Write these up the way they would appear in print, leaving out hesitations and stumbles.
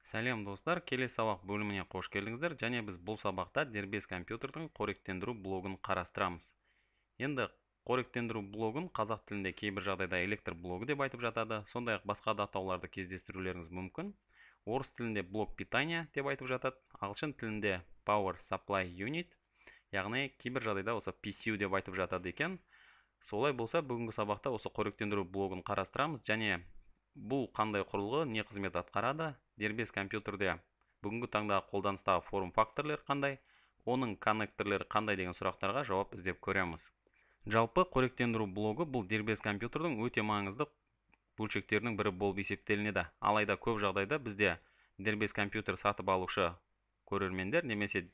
Сәлем достар, келесі сабақ бөліміне қош келдіңіздер. Және біз бұл сабақта дербес компьютердің қоректендіру блогын қарастырамыз. Енді қоректендіру блогын қазақ тілінде кейбір жағдайда электр блогы деп айтып жатады. Сондай-ақ басқа да атауларды кездестірулеріңіз мүмкін. Орыс тілінде блок питания деп айтып жатады. Ағылшын тілінде Power Supply Unit, яғни кейбір жағдайда осы PSU деп айтып жатады екен. Солай болса, бүгінгі сабақта осы қоректендіру блогын қарастырамыз және бұл қандай құрылғы, не қызмет атқарады, дербес компьютерде бүгінгі таңда қолданыстағы форм факторлер қандай, оның коннекторлері қандай деген сұрақтарға жауап іздеп көреміз. Жалпы қоректендіру блогы бұл дербес компьютердің өте маңызды бөлшектерінің бірі болып есептелінеді. Алайда көп жағдайда бізде дербес компьютер сатып алушы көрермендер немесе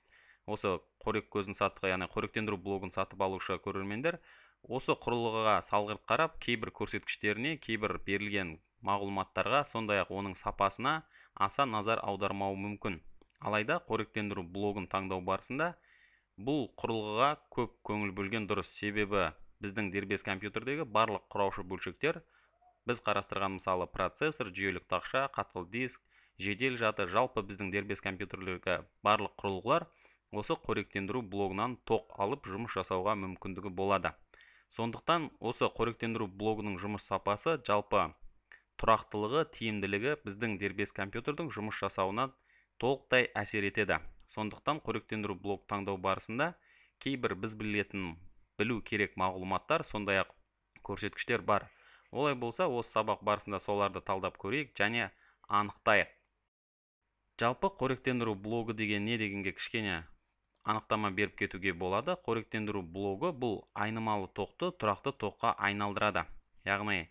осы қорек көзін яғни қоректендіру блогын сатып алушы көрермендер осы құрылғыға салғырт қарап, кейбір көрсеткіштеріне, кейбір берілген мағлұматтарға, сондай-ақ оның сапасына аса назар аудармауы мүмкін. Алайда қоректендіру блогын таңдау барысында бұл құрылғыға көп көңіл бөлген дұрыс. Себебі біздің дербес компьютердегі барлық құраушы бөлшектер, біз қарастырған мысалы процессор, жүйелік тақша, қатқыл диск, жедел жады, жалпы біздің дербес компьютерлерге барлық құрылғылар осы қоректендіру блогынан тоқ алып жұмыс жасауға мүмкіндігі болады. Сондықтан осы қоректендіру блогының жұмыс сапасы, жалпы тұрақтылығы, тиімділігі біздің дербес компьютердің жұмыс жасауына толықтай әсер етеді. Сондықтан қоректендіру блог таңдау барысында кейбір біз білу керек мағлұматтар, сондай-ақ көрсеткіштер бар. Олай болса, осы сабақ барысында соларды талдап көрейік және анықтайық. Жалпы қоректендіру блогы деген не дегенге кішкене анықтама беріп кетуге болады. Қоректендіру блогы бұл айнымалы тоқты тұрақты тоққа айналдырады. Яғни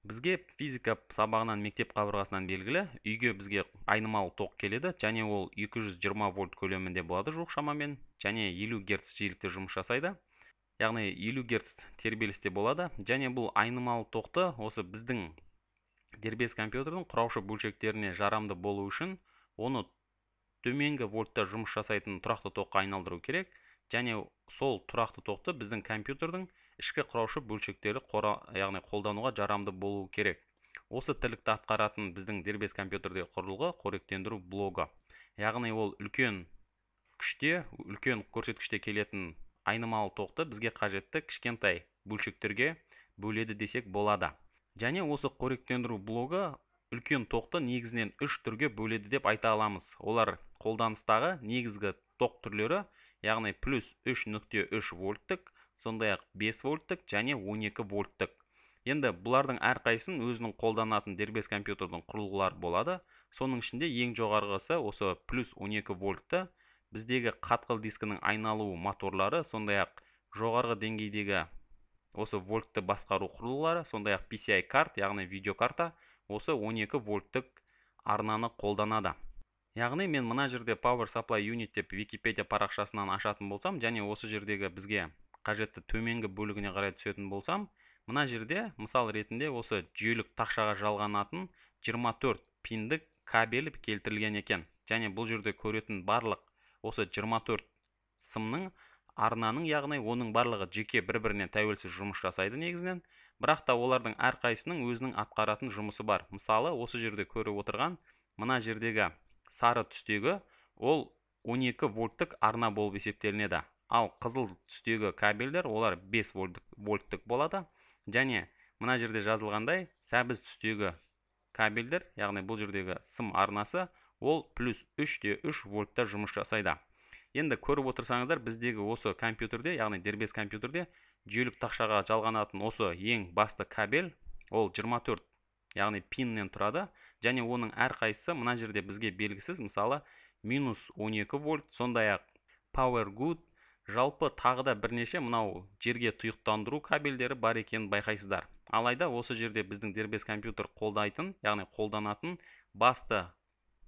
бізге физика сабағынан, мектеп қабырғасынан белгілі, үйге бізге айнымалы тоқ келеді және ол 220 вольт көлемінде болады жуық шамамен, және 50 Гц жиілікте жұмыс жасайды. Яғни 50 Гц тербелісте болады және бұл айнымалы тоқты осы біздің дербес компьютердің құраушы бөлшектеріне жарамды болу үшін оны төменгі вольтта жұмыс жасайтын тұрақты тоққа айналдыру керек және сол тұрақты тоқты біздің компьютердің ішкі құраушы бөлшектері яғни қолдануға жарамды болу керек. Осы тірлікті атқаратын біздің дербес компьютердегі құрылғы қоректендіру блогы. Яғни ол үлкен көрсеткіште келетін айнымалы тоқты бізге қажетті кішкентай бөлшектерге бөледі десек болады. Және осы қоректендіру блогы үлкен тоқты негізінен 3 түрге бөледі деп айта аламыз. Олар қолданыстағы негізгі тоқ түрлері, яғни плюс 3.3 вольттық, сондай-ақ 5 вольттық және 12 вольттық. Енді бұлардың әрқайсының өзінің қолданатын дербес компьютердің құрылғылары болады. Соның ішінде ең жоғарғысы осы плюс 12 вольтты біздегі қатқыл дискінің айналу моторлары, сондай-ақ жоғарғы деңгейдегі осы вольтты басқару құрылғылары, сондай-ақ PCI карт, яғни видеокарта, осы 12 вольттық арнаны қолданады. Яғни мен мына жерде Power Supply Unit деп Википедия парақшасынан ашатын болсам, және осы жердегі бізге қажетті төменгі бөлігіне қарай түсетін болсам, мына жерде мысал ретінде осы жүйелік тақшаға жалғанатын 24 пиндік кабель келтірілген екен. Және бұл жерде көретін барлық осы 24 сымның арнаның, яғни оның барлығы жеке бір-біріне тәуелсіз жұмыс жасайды негізінен, бірақ та олардың әрқайсының өзінің атқаратын жұмысы бар. Мысалы, осы жерде көріп отырған мына жердегі сары түстегі ол 12 вольттық арна болып есептелінеді. Ал қызыл түстегі кабельдер олар 5 вольттық болады. Және мына жерде жазылғандай сәбіз түстегі кабельдер, яғни бұл жердегі сым арнасы, ол плюс 3.3 вольтта жұмыс жасайды. Енді көріп отырсаңыздар, біздегі осы компьютерде, яғни дербес компьютерде жүйелік тақшаға жалғанатын осы ең басты кабель, ол 24, яғни пиннен тұрады, және оның әрқайсысы мына жерде бізге белгісіз, мысалы, минус 12 вольт, сондай-ақ Power Good, жалпы тағы да бірнеше мынау жерге тұйықтандыру кабельдері бар екенін байқайсыздар. Алайда осы жерде біздің дербес компьютер қолдайтын, яғни қолданатын басты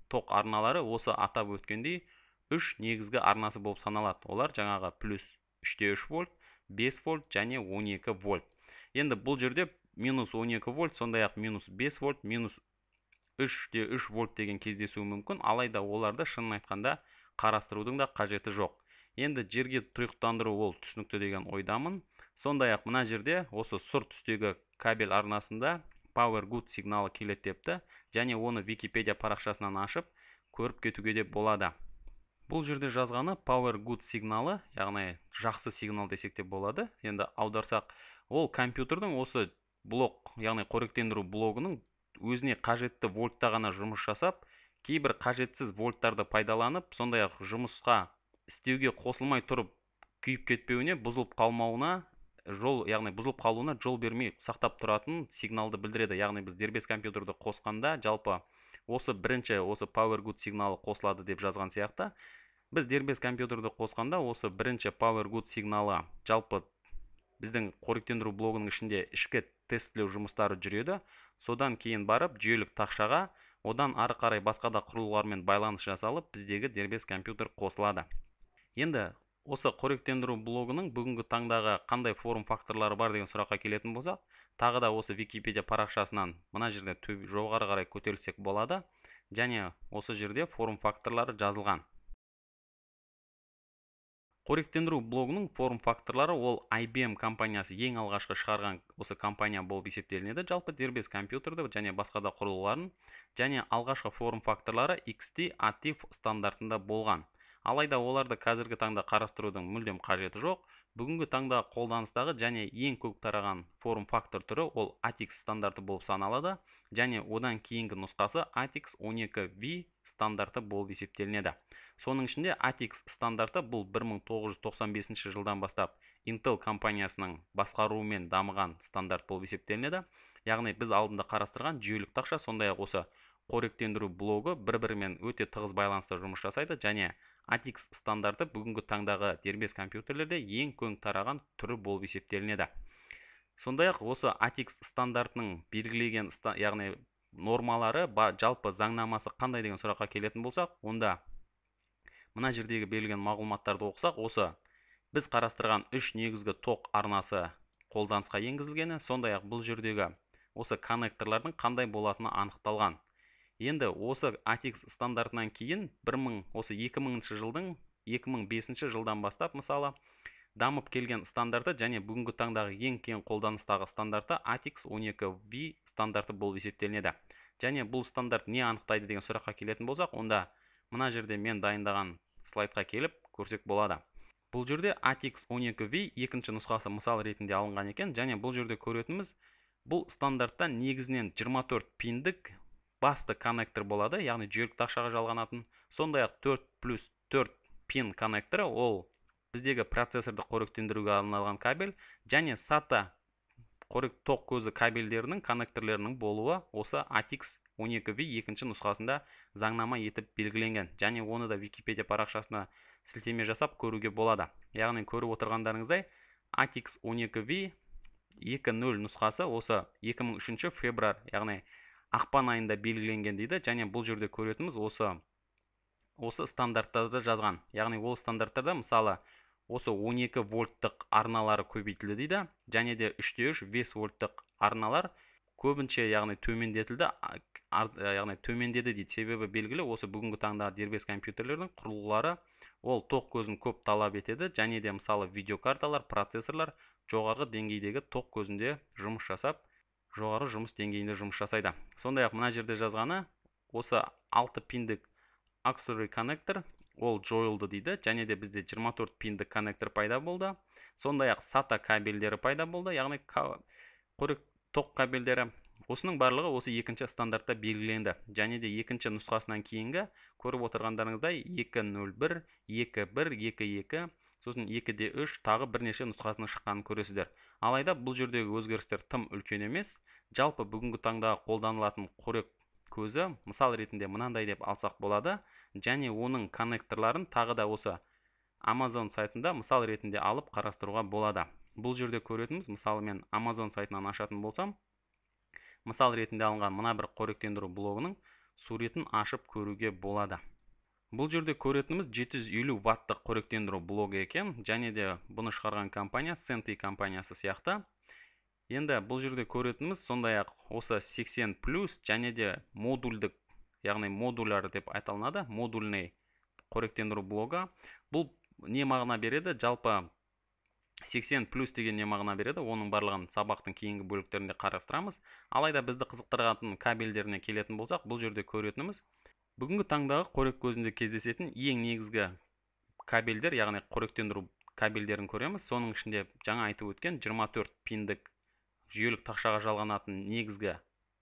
тоқ арналары осы атап өткендей 3 негізгі арнасы болып саналады. Олар жаңағы плюс 3.3 вольт, 5 вольт және 12 вольт. Енді бұл жерде минус 12 вольт, сондай-ақ минус 5 вольт, минус 3.3 вольт деген кездесуі мүмкін, алайда оларды шынын айтқанда қарастырудың да қажеті жоқ. Енді жерге тұйықтандыру ол түсінікті деген ойдамын. Сондай-ақ мына жерде осы сұр түстегі кабель арнасында Power Good сигналы келеді депті, және оны Википедия парақшасынан ашып көріп кетуге де болады. Бұл жерде жазғаны Power Good сигналы, яғни жақсы сигнал десек те болады. Енді аударсақ, ол компьютердің осы блок, яғни қоректендіру блогының өзіне қажетті вольтта ғана жұмыс жасап, кейбір қажетсіз вольттарды пайдаланып, сондай-ақ жұмысқа істеуге қосылмай тұрып күйіп кетпеуіне, бұзылып қалмауына яғни бұзылып қалуына жол бермей сақтап тұратын сигналды білдіреді. Яғни біз дербес компьютерді қосқанда, жалпы осы бірінші Power Good сигналы қосылады деп жазған сияқты, біз дербес компьютерді қосқанда осы бірінші Power Good сигналы жалпы біздің қоректендіру блогының ішінде ішкі тестілеу жұмыстары жүреді. Содан кейін барып жүйелік тақшаға, одан ары қарай басқа да құрылғылармен байланыс жасалып, біздегі дербес компьютер қосылады. Енді осы қоректендіру блогының бүгінгі таңдағы қандай форм факторлары бар деген сұраққа келетін болсақ, тағы да осы Википедия парақшасынан мына жерде жоғары қарай көтерілсек болады, және осы жерде форм факторлары жазылған. Қоректендіру блогының форм факторлары ол IBM компаниясы ең алғашқы шығарған осы компания болып есептелінеді. Жалпы дербес компьютерді және басқа да құрылғыларын, және алғашқы форм факторлары XT ATIF стандартында болған. Алайда оларды қазіргі таңда қарастырудың мүлдем қажеті жоқ. Бүгінгі таңда қолданыстағы және ең көп тараған форм фактор түрі ол ATIX стандарты болып саналады, және одан кейінгі нұсқасы ATIX 12V стандарты болып есептелінеді. Соның ішінде ATIX стандарты бұл 1995 жылдан бастап Intel компаниясының басқаруымен дамыған стандарт болып есептелінеді. Яғни біз алдында қарастырған жүйелік тақша, сондай-ақ осы қоректендіру блогы бір-бірімен өте тығыз байланыста жұмыс жасайды, және ATIX стандарты бүгінгі таңдағы дербес компьютерлерде ең кең тараған түрі болып есептелінеді. Сондай-ақ осы ATIX стандартының белгілеген яғни нормалары, жалпы заңнамасы қандай деген сұраққа келетін болсақ, онда мына жердегі берілген мағлұматтарды оқысақ, осы біз қарастырған 3 негізгі тоқ арнасы қолданысқа енгізілгені, сондай-ақ бұл жердегі осы коннекторлардың қандай болатыны анықталған. Енді осы ATIX стандартынан кейін 2000 жылдың 2005 жылдан бастап мысалы дамып келген стандарты және бүгінгі таңдағы ең кең қолданыстағы стандарты ATIX 12V стандарты болып есептелінеді. Және бұл стандарт не анықтайды деген сұраққа келетін болсақ, онда мына жерде мен дайындаған слайдқа келіп көрсек болады. Бұл жерде ATIX 12V екінші нұсқасы мысал ретінде алынған екен, және бұл жерде көретініміз, бұл стандартта негізінен 24 пиндік басты коннектор болады, яғни жүйелік тақшаға жалғанатын. Сондай-ақ 4+4 пин коннекторы ол біздегі процессорды қоректендіруге арналған кабель, және SATA тоқ көзі кабельдерінің коннекторларының болуы осы ATIX 12V екінші нұсқасында заңнама етіп белгіленген, және оны да Википедия парақшасына сілтеме жасап көруге болады. Яғни көріп отырғандарыңыздай ATIX 12V 2.0 нұсқасы осы 2003 февраль, яғни ақпан айында белгіленген дейді, және бұл жерде көретініміз осы стандарттарды жазған. Яғни ол стандарттарда мысалы осы 12 вольттық арналары көбейтілді дейді, және де 3/3 5 вольттық арналар көбінше яғни төмендетілді, яғни төмендеді дейді. Себебі белгілі, осы бүгінгі таңда дербес компьютерлердің құрылғылары ол тоқ көзін көп талап етеді, және де мысалы видеокарталар, процессорлар жоғарғы деңгейдегі тоқ көзінде жұмыс жасап, жоғары жұмыс деңгейінде жұмыс жасайды. Сондай-ақ мына жерде жазғаны, осы 6 пиндік auxiliary коннектор ол жойылды дейді, және де бізде 24 пиндік коннектор пайда болды. Сондай-ақ SATA кабельдері пайда болды, яғни тоқ кабельдері. Осының барлығы осы екінші стандартта белгіленді, және де екінші нұсқасынан кейінгі көріп отырғандарыңыздай 2.01, 2.1, 2.2, сосын 2.3 тағы бірнеше нұсқасының шыққанын көресіздер. Алайда бұл жердегі өзгерістер тым үлкен емес. Жалпы бүгінгі таңда қолданылатын қорек көзі мысал ретінде мынандай деп алсақ болады, және оның коннекторларын тағы да осы Amazon сайтында мысал ретінде алып қарастыруға болады. Бұл жерде көретініміз, мысалы мен Amazon сайтынан ашатын болсам, мысал ретінде алынған мына бір қоректендіру блогының суретін ашып көруге болады. Бұл жерде көретініміз 750 ваттық қоректендіру блогы екен, және де бұны шығарған компания Senti компаниясы сияқты. Енді бұл жерде көретініміз сондай-ақ осы 80+, және де модульдік, яғни модуляр деп айтылынады, модульный қоректендіру блогы. Бұл не мағына береді? Жалпы 80 плюс деген не мағына береді, оның барлығын сабақтың кейінгі бөліктерінде қарастырамыз. Алайда бізді қызықтыратын кабельдеріне келетін болсақ, бұл жерде көретініміз бүгінгі таңдағы қорек көзінде кездесетін ең негізгі кабельдер, яғни қоректендіру кабельдерін көреміз. Соның ішінде жаңа айтып өткен 24 пиндік жүйелік тақшаға жалғанатын негізгі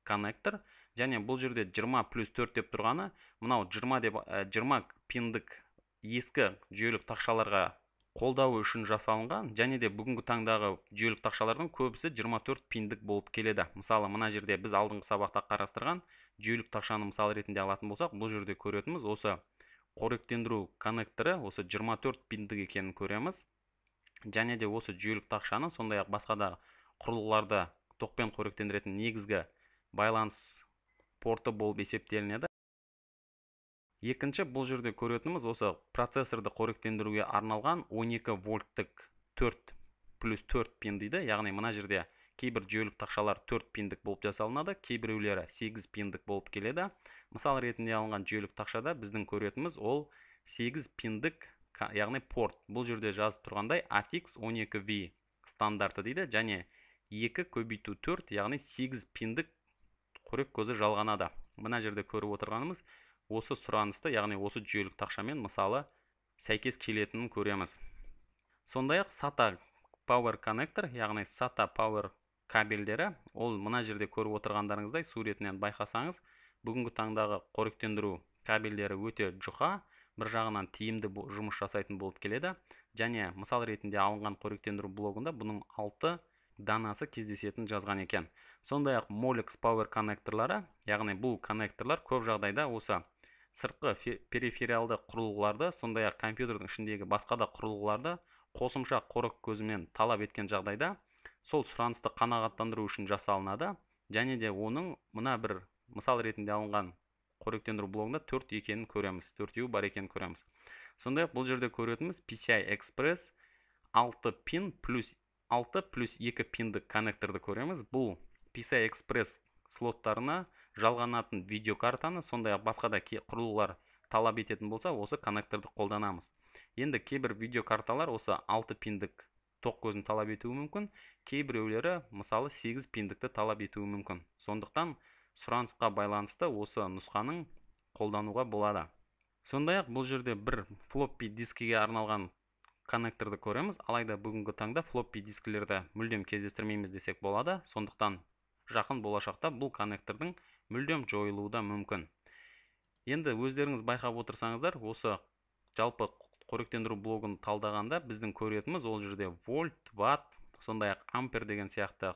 коннектор, және бұл жерде 20 плюс 4 деп тұрғаны, мынау 20 пиндік ескі жүйелік тақшаларға қолдауы үшін жасалынған, және де бүгінгі таңдағы жүйелік тақшалардың көбісі 24 пиндік болып келеді. Мысалы, мына жерде біз алдыңғы сабақта қарастырған жүйелік тақшаны мысал ретінде алатын болсақ, бұл жерде көретініміз осы қоректендіру коннекторы осы 24 пиндік екенін көреміз. Және де осы жүйелік тақшаны сондай-ақ басқа да құрылғыларды токпен қоректендіретін негізгі байланыс порты болып есептелінеді. Екінші, бұл жерде көретініміз осы процессорды қоректендіруге арналған 12 вольттық 4 плюс 4 пин дейді. Яғни мына жерде кейбір жүйелік тақшалар 4 пиндік болып жасалынады, кейбіреулері 8 пиндік болып келеді. Мысал ретінде алынған жүйелік тақшада біздің көретініміз ол 8 пиндік, яғни порт. Бұл жерде жазып тұрғандай ATX 12V стандарты дейді, және 2 көбейту 4, яғни 8 пиндік қорек көзі жалғанады. Мына жерде көріп отырғанымыз осы сұранысты, яғни осы жүйелік тақшамен мысалы сәйкес келетінін көреміз. Сондай-ақ SATA Power Connector, яғни SATA Power кабельдері, ол мына жерде көріп отырғандарыңыздай суретінен байқасаңыз, бүгінгі таңдағы қоректендіру кабельдері өте жұқа, бір жағынан тиімді жұмыс жасайтын болып келеді, және мысал ретінде алынған қоректендіру блогында бұның 6 данасы кездесетін жазған екен. Сондай-ақ Molex Power коннекторлары, яғни бұл коннекторлар көп жағдайда осы сыртқы перифериалды құрылғыларды, сондай-ақ компьютердің ішіндегі басқа да құрылғыларды қосымша қорек көзімен талап еткен жағдайда сол сұранысты қанағаттандыру үшін жасалынады, және де оның мына бір мысал ретінде алынған қоректендіру блогында 4 екенін көреміз, 4-еу бар екенін көреміз. Сондай-ақ бұл жерде көретініміз PCI Express 6 пин плюс 6 плюс 2 пиндік коннекторды көреміз. Бұл PCI Express слоттарына жалғанатын видеокартаны, сондай-ақ басқа да құрылғылар талап ететін болса, осы коннекторды қолданамыз. Енді кейбір видеокарталар осы 6 пиндік тоқ көзін талап етуі мүмкін, кейбіреулері мысалы 8 пиндікті талап етуі мүмкін. Сондықтан сұранысқа байланысты осы нұсқаның қолдануға болады. Сондай-ақ бұл жерде бір флоппи дискіге арналған коннекторды көреміз, алайда бүгінгі таңда флоппи дискілерді мүлдем кездестірмейміз десек болады. Сондықтан жақын болашақта бұл коннектордың мүлдем жойылуы да мүмкін. Енді өздеріңіз байқап отырсаңыздар, осы жалпы қоректендіру блогын талдағанда біздің көретініміз ол жерде вольт, ватт, сондай-ақ ампер деген сияқты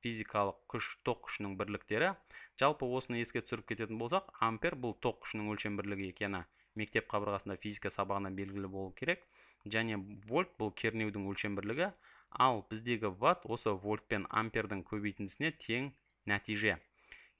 физикалық күш, тоқ күшінің бірліктері. Жалпы осыны еске түсіріп кететін болсақ, ампер бұл тоқ күшінің өлшем бірлігі екені мектеп қабырғасында физика сабағына белгілі болу керек, және вольт бұл кернеудің өлшем бірлігі, ал біздегі ватт осы вольт пен ампердің көбейтіндісіне тең нәтиже.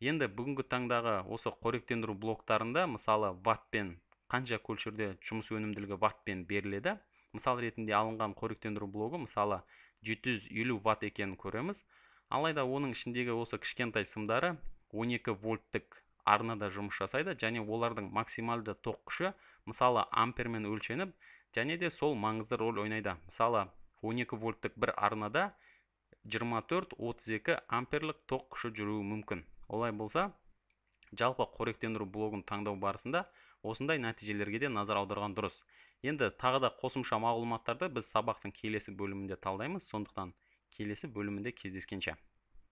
Енді бүгінгі таңдағы осы қоректендіру блоктарында мысалы ваттпен қанша көлшерде жұмыс өнімділігі ваттпен беріледі. Мысал ретінде алынған қоректендіру блогы мысалы 750 ватт екенін көреміз. Алайда оның ішіндегі осы кішкентай сымдары 12 вольттық арнада жұмыс жасайды, және олардың максималды тоқ күші мысалы ампермен өлшеніп, және де сол маңызды рөл ойнайды. Мысалы 12 вольттық бір арнада 24-32 амперлік тоқ күші жүруі мүмкін. Олай болса, жалпы қоректендіру блогын таңдау барысында осындай нәтижелерге де назар аударған дұрыс. Енді тағы да қосымша мағлұматтарды біз сабақтың келесі бөлімінде талдаймыз, сондықтан келесі бөлімінде кездескенше.